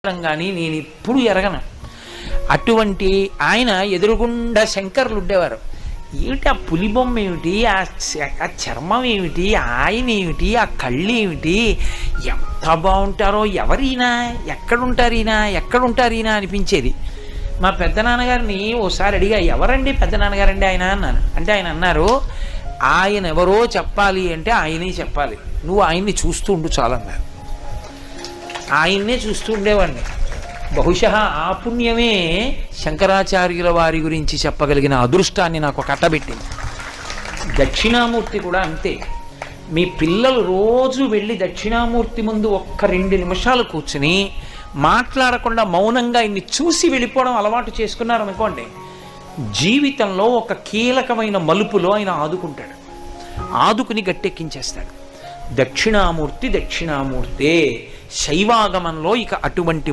కానీ నేను ఇప్పుడు ఎరగను. అటువంటి ఆయన ఎదురుగుండా శంకర్లు ఉండేవారు. ఏమిటి ఆ పులిబొమ్మ ఏమిటి, ఆ చర్మం ఏమిటి, ఆయన ఏమిటి, ఆ కళ్ళు ఏమిటి, ఎంత బాగుంటారో, ఎవరైనా ఎక్కడుంటారు ఈయన అనిపించేది. మా పెద్దనాన్నగారిని ఓసారి అడిగా, ఎవరండి పెద్దనాన్నగారండి ఆయన అన్నాను. అంటే ఆయన అన్నారు, ఆయన ఎవరో చెప్పాలి అంటే ఆయనే చెప్పాలి, నువ్వు ఆయన్ని చూస్తూ ఉండు చాలన్నారు. ఆయన్నే చూస్తూ ఉండేవాడిని. బహుశా ఆ పుణ్యమే శంకరాచార్యుల వారి గురించి చెప్పగలిగిన అదృష్టాన్ని నాకు కట్టబెట్టింది. దక్షిణామూర్తి కూడా అంతే. మీ పిల్లలు రోజు వెళ్ళి దక్షిణామూర్తి ముందు ఒక్క 2 నిమిషాలు కూర్చుని మాట్లాడకుండా మౌనంగా ఇన్ని చూసి వెళ్ళిపోవడం అలవాటు చేసుకున్నారనుకోండి, జీవితంలో ఒక కీలకమైన మలుపులో ఆయన ఆదుకుంటాడు, ఆదుకుని గట్టెక్కించేస్తాడు. దక్షిణామూర్తే శైవాగమంలో ఇక అటువంటి